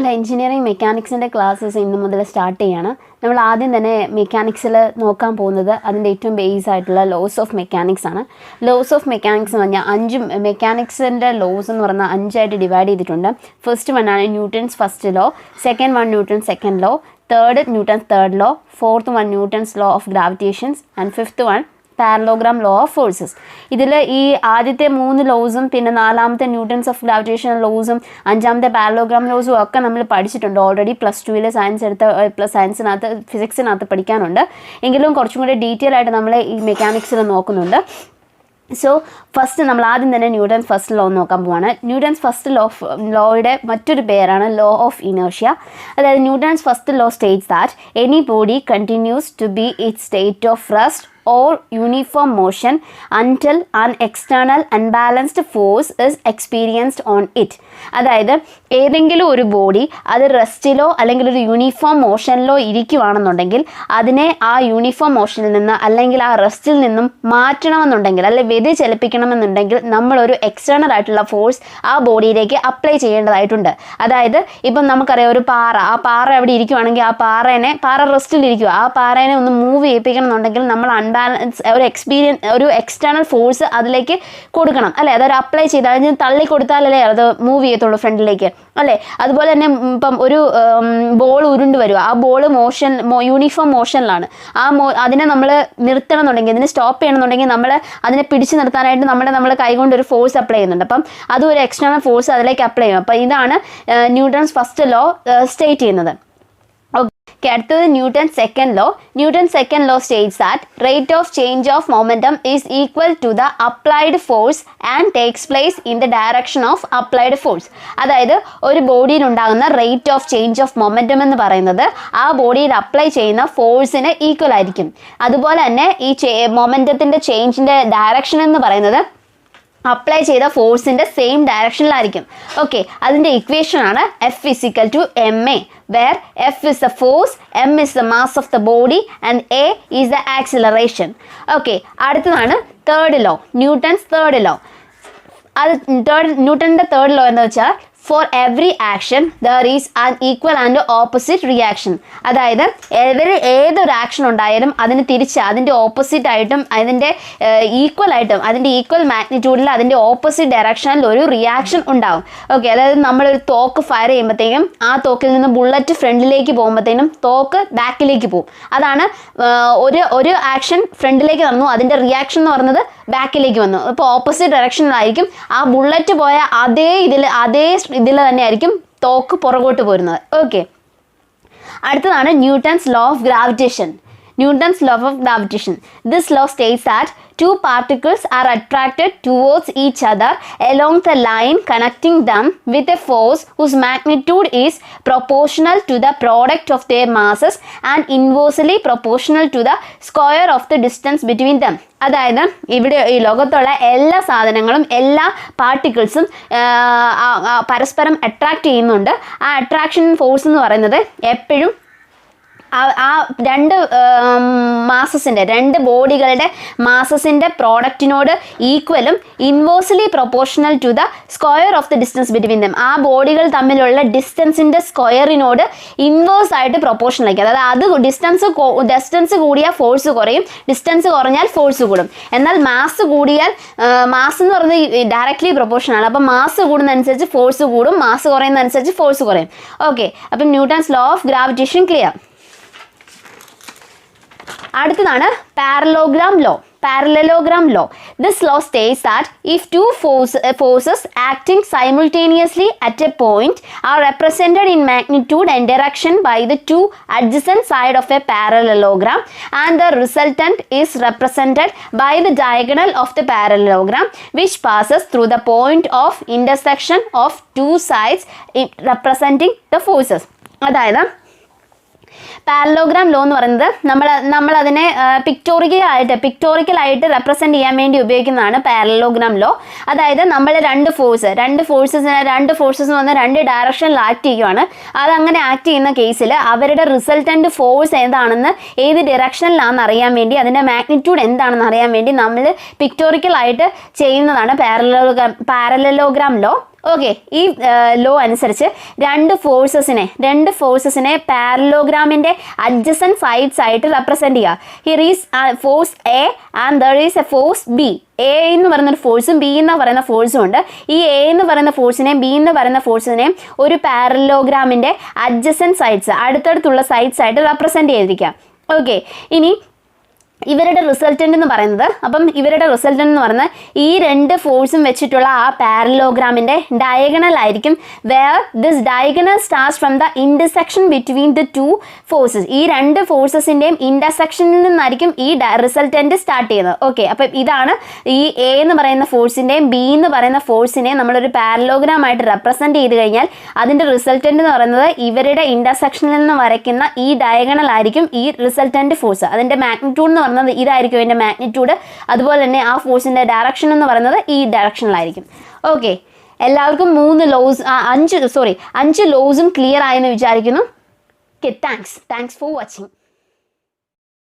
നമ്മൾ engineering മെക്കാനിക്സിൻ്റെ classes ഇന്ന് മുതൽ സ്റ്റാർട്ട് ചെയ്യാണ്. നമ്മൾ ആദ്യം തന്നെ മെക്കാനിക്സിൽ നോക്കാൻ പോകുന്നത് അതിൻ്റെ ഏറ്റവും ബേസ് ആയിട്ടുള്ള ലോസ് ഓഫ് മെക്കാനിക്സ് ആണ്. ലോസ് ഓഫ് മെക്കാനിക്സ് എന്ന് പറഞ്ഞാൽ മെക്കാനിക്സിൻ്റെ ലോസ് എന്ന് പറഞ്ഞാൽ 5 ഡിവൈഡ് ചെയ്തിട്ടുണ്ട്. ഫസ്റ്റ് വൺ ആണ് Newton's first law, second one Newton's second law, third Newton's third law, fourth one Newton's law of gravitations and fifth one parallelogram law of forces. ഇതിൽ ഈ ആദ്യത്തെ 3 ലോസും പിന്നെ 4ാമത്തെ ന്യൂട്ടൺസ് ഓഫ് ഗ്രാവിറ്റേഷൻ ലോസും 5ാമത്തെ പാരലോഗ്രാം ലോസും ഒക്കെ നമ്മൾ പഠിച്ചിട്ടുണ്ട് ഓൾറെഡി. +2 സയൻസ് എടുത്ത സയൻസിനകത്ത് ഫിസിക്സിനകത്ത് പഠിക്കാനുണ്ട്. എങ്കിലും കുറച്ചും കൂടി ഡീറ്റെയിൽ ആയിട്ട് നമ്മൾ ഈ മെക്കാനിക്സിൽ നോക്കുന്നുണ്ട്. സോ ഫസ്റ്റ് നമ്മൾ ആദ്യം തന്നെ ന്യൂട്ടൺസ് ഫസ്റ്റ് ലോ നോക്കാൻ പോവാണ്. ന്യൂട്ടൺസ് ഫസ്റ്റ് ലോയുടെ മറ്റൊരു പേരാണ് ലോ ഓഫ് ഇനേർഷ്യ. അതായത് Newton's first law states that any body continues to be its state of rest or uniform motion until an external unbalanced force is experienced on it. അതായത് ഏതെങ്കിലും ഒരു body അത് റെസ്റ്റിലോ അല്ലെങ്കിൽ ഒരു യൂണിഫോം മോഷനിലോ ഇരിക്കുവാണെന്നുണ്ടെങ്കിൽ അതിനെ ആ uniform മോഷനിൽ നിന്ന് അല്ലെങ്കിൽ ആ റെസ്റ്റിൽ നിന്നും മാറ്റണമെന്നുണ്ടെങ്കിൽ അല്ലെങ്കിൽ വ്യതിചലിപ്പിക്കണമെന്നുണ്ടെങ്കിൽ നമ്മളൊരു എക്സ്റ്റേണൽ ആയിട്ടുള്ള ഫോഴ്സ് ആ ബോഡിയിലേക്ക് അപ്ലൈ ചെയ്യേണ്ടതായിട്ടുണ്ട്. അതായത് ഇപ്പം നമുക്കറിയാം ഒരു ആ പാറ എവിടെ ഇരിക്കുവാണെങ്കിൽ പാറ റെസ്റ്റിൽ ഇരിക്കുക, ആ പാറേനെ ഒന്ന് മൂവ് ചെയ്യിപ്പിക്കണം എന്നുണ്ടെങ്കിൽ നമ്മൾ ഒരു എക്സ്റ്റേണൽ ഫോഴ്സ് അതിലേക്ക് കൊടുക്കണം അല്ലേ. അതൊരു അപ്ലൈ ചെയ്ത് അതിന് തള്ളി കൊടുത്താലല്ലേ അത് മൂവ് ചെയ്യത്തുള്ളൂ ഫ്രണ്ടിലേക്ക് അല്ലേ. അതുപോലെ തന്നെ ഇപ്പം ഒരു ബോൾ ഉരുണ്ട് വരിക, ആ ബോൾ യൂണിഫോം മോഷനിലാണ്. അതിനെ നമ്മൾ നിർത്തണം എന്നുണ്ടെങ്കിൽ, അതിനെ സ്റ്റോപ്പ് ചെയ്യണമെന്നുണ്ടെങ്കിൽ നമ്മൾ അതിനെ പിടിച്ചു നിർത്താനായിട്ട് നമ്മൾ കൈകൊണ്ട് ഒരു ഫോഴ്സ് അപ്ലൈ ചെയ്യുന്നുണ്ട്. അപ്പം അതും ഒരു എക്സ്റ്റേണൽ ഫോഴ്സ് അതിലേക്ക് അപ്ലൈ ചെയ്യും. അപ്പം ഇതാണ് ന്യൂട്ടൺസ് ഫസ്റ്റ് ലോ സ്റ്റേറ്റ് ചെയ്യുന്നത്. അടുത്തത് Newton second law. Newton second law states that rate of change of momentum is equal to the applied force and takes place in the direction of applied force. അതായത് ഒരു ബോഡിയിൽ ഉണ്ടാകുന്ന rate of change of momentum എന്ന് പറയുന്നത് ആ ബോഡിയിൽ apply ചെയ്യുന്ന ഫോഴ്സിന് equal ആയിരിക്കും. അതുപോലെ തന്നെ ഈ മൊമെൻറ്റത്തിൻ്റെ ചേഞ്ചിൻ്റെ ഡയറക്ഷൻ എന്ന് പറയുന്നത് അപ്ലൈ ചെയ്ത ഫോഴ്സിൻ്റെ സെയിം ഡയറക്ഷനിലായിരിക്കും. ഓക്കെ, അതിൻ്റെ ഇക്വേഷൻ ആണ് F = ma, where F is the force, m is the mass of the body and a is the acceleration. Okay, അടുത്തതാണ് third law, Newton's third law. ന്യൂട്ടൻ്റെ തേർഡ് ലോ എന്ന് വെച്ചാൽ for every action there is an equal and opposite reaction. അതായത് ഏതൊരു action ഉണ്ടായാലും അതിൻ്റെ opposite ആയിട്ടും അതിൻ്റെ ഈക്വൽ ആയിട്ടും അതിൻ്റെ ഈക്വൽ മാഗ്നിറ്റ്യൂഡിൽ അതിൻ്റെ ഓപ്പോസിറ്റ് ഡയറക്ഷനിൽ ഒരു റിയാക്ഷൻ ഉണ്ടാവും. ഓക്കെ, അതായത് നമ്മളൊരു തോക്ക് ഫയർ ചെയ്യുമ്പോഴത്തേക്കും ആ തോക്കിൽ നിന്ന് ബുള്ളറ്റ് ഫ്രണ്ടിലേക്ക് പോകുമ്പോഴത്തേനും തോക്ക് ബാക്കിലേക്ക് പോകും. അതാണ് ഒരു ആക്ഷൻ ഫ്രണ്ടിലേക്ക് വന്നു, അതിൻ്റെ റിയാക്ഷൻ എന്ന് പറയുന്നത് ബാക്കിലേക്ക് വന്നു. ഇപ്പോൾ ഓപ്പോസിറ്റ് ഡയറക്ഷനിലായിരിക്കും ആ ബുള്ളറ്റ് പോയ അതേ ഇതിൽ തന്നെ ആയിരിക്കും തോക്ക് പുറകോട്ട് പോരുന്നത്. ഓക്കെ, അടുത്തതാണ് Newton's law of gravitation. Newton's law of gravitation. This law states that two particles are attracted towards each other along the line connecting them with a force whose magnitude is proportional to the product of their masses and inversely proportional to the square of the distance between them. അതായത് ഇവിടെ ഈ ലോകത്തുള്ള എല്ലാ സാധനങ്ങളും എല്ലാ പാർട്ടിക്കിൾസും പരസ്പരം attract ചെയ്യുന്നുണ്ട്. ആ അട്രാക്ഷൻ ഫോഴ്സ് എന്ന് പറയുന്നത് എപ്പോഴും ആ രണ്ട് ബോഡികളുടെ മാസസിൻ്റെ പ്രോഡക്റ്റിനോട് ഈക്വലും inversely proportional to the square of the distance between them. ആ ബോഡികൾ തമ്മിലുള്ള ഡിസ്റ്റൻസിൻ്റെ സ്ക്വയറിനോട് ഇൻവേഴ്സ് ആയിട്ട് പ്രൊപ്പോർഷണൽ ആയിരിക്കും. അതായത് അത് ഡിസ്റ്റൻസ് കൂടിയാൽ ഫോഴ്സ് കുറയും, ഡിസ്റ്റൻസ് കുറഞ്ഞാൽ ഫോഴ്സ് കൂടും. എന്നാൽ മാസ് കൂടിയാൽ മാസ് എന്ന് പറയുന്നത് ഡയറക്റ്റ്ലി പ്രൊപ്പോർഷനാണ്. അപ്പം മാസ് കൂടുന്നതനുസരിച്ച് ഫോഴ്സ് കൂടും, മാസ് കുറയുന്നതനുസരിച്ച് ഫോഴ്സ് കുറയും. ഓക്കെ, അപ്പം Newton's law of gravitation clear. അടുത്തതാണ് parallelogram law. This law states that if two forces acting simultaneously at a point are represented in magnitude and direction by the two adjacent sides of a parallelogram and the resultant is represented by the diagonal of the parallelogram which passes through the point of intersection of two sides representing the forces. അതായത് parallelogram law എന്ന് പറയുന്നത് നമ്മളതിനെ പിക്ടോറിക്കലായിട്ട് represent ചെയ്യാൻ വേണ്ടി ഉപയോഗിക്കുന്നതാണ് parallelogram law. അതായത് നമ്മൾ രണ്ട് ഫോഴ്സസ് എന്ന് പറഞ്ഞാൽ 2 ഡയറക്ഷനിൽ ആക്ട് ചെയ്യുകയാണ്. അതങ്ങനെ ആക്ട് ചെയ്യുന്ന കേസിൽ അവരുടെ റിസൾട്ടൻ്റ് ഫോഴ്സ് ഏതാണെന്ന് ഏത് ഡിറക്ഷനിലാണെന്ന് അറിയാൻ വേണ്ടി അതിൻ്റെ മാഗ്നിറ്റ്യൂഡ് എന്താണെന്ന് അറിയാൻ വേണ്ടി നമ്മൾ പിക്ടോറിക്കലായിട്ട് ചെയ്യുന്നതാണ് പാരലലോഗ്രാം ലോ. ഓക്കെ, ഈ ലോ അനുസരിച്ച് രണ്ട് ഫോഴ്സസിനെ പാരലോഗ്രാമിൻ്റെ അഡ്ജസൻറ്റ് സൈഡ്സ് ആയിട്ട് റെപ്രസെൻറ്റ് ചെയ്യുക. Here is force A and there is A force B. A എന്ന് പറയുന്നൊരു ഫോഴ്സും ബി എന്ന് പറയുന്ന ഫോഴ്സും ഉണ്ട്. ഈ എ എന്ന് പറയുന്ന ഫോഴ്സിനെയും ബി എന്ന് പറയുന്ന ഫോഴ്സിനെയും ഒരു പാരലോഗ്രാമിൻ്റെ അഡ്ജസൻറ്റ് സൈഡ്സ്, അടുത്തടുത്തുള്ള സൈഡ്സ് ആയിട്ട് റെപ്രസെൻറ്റ് ചെയ്തിരിക്കുക. ഓക്കെ, ഇനി ഇവരുടെ റിസൾട്ടൻ്റ് എന്ന് പറയുന്നത് ഈ രണ്ട് ഫോഴ്സും വെച്ചിട്ടുള്ള ആ പാരലോഗ്രാമിൻ്റെ ഡയഗണൽ ആയിരിക്കും. Where this diagonal starts from the intersection between the two forces. ഈ രണ്ട് ഫോഴ്സസിൻ്റെയും ഇൻ്റർസെക്ഷനിൽ നിന്നായിരിക്കും ഈ റിസൾട്ടൻ്റ് സ്റ്റാർട്ട് ചെയ്യുന്നത്. ഓക്കെ, അപ്പം ഇതാണ് ഈ എ എന്ന് പറയുന്ന ഫോഴ്സിൻ്റെയും ബി എന്ന് പറയുന്ന ഫോഴ്സിനെയും നമ്മളൊരു പാരലോഗ്രാം ആയിട്ട് റെപ്രസെൻറ്റ് ചെയ്ത് കഴിഞ്ഞാൽ അതിൻ്റെ റിസൾട്ടൻ്റ് എന്ന് പറയുന്നത് ഇവരുടെ ഇൻ്റർസെക്ഷനിൽ നിന്ന് വരയ്ക്കുന്ന ഈ ഡയഗണൽ ആയിരിക്കും ഈ റിസൾട്ടൻ്റ് ഫോഴ്സ്. അതിൻ്റെ മാഗ്നിറ്റ്യൂഡ് എന്ന് ഇതായിരിക്കും അതിൻ്റെ മാഗ്നിറ്റ്യൂഡ്. അതുപോലെ തന്നെ ആ ഫോഴ്സിൻ്റെ ഡയറക്ഷൻ എന്ന് പറയുന്നത് ഈ ഡയറക്ഷനിലായിരിക്കും. ഓക്കെ, എല്ലാവർക്കും 5 ലോസും ക്ലിയർ ആയെന്ന് വിചാരിക്കുന്നു. Okay, thanks for watching.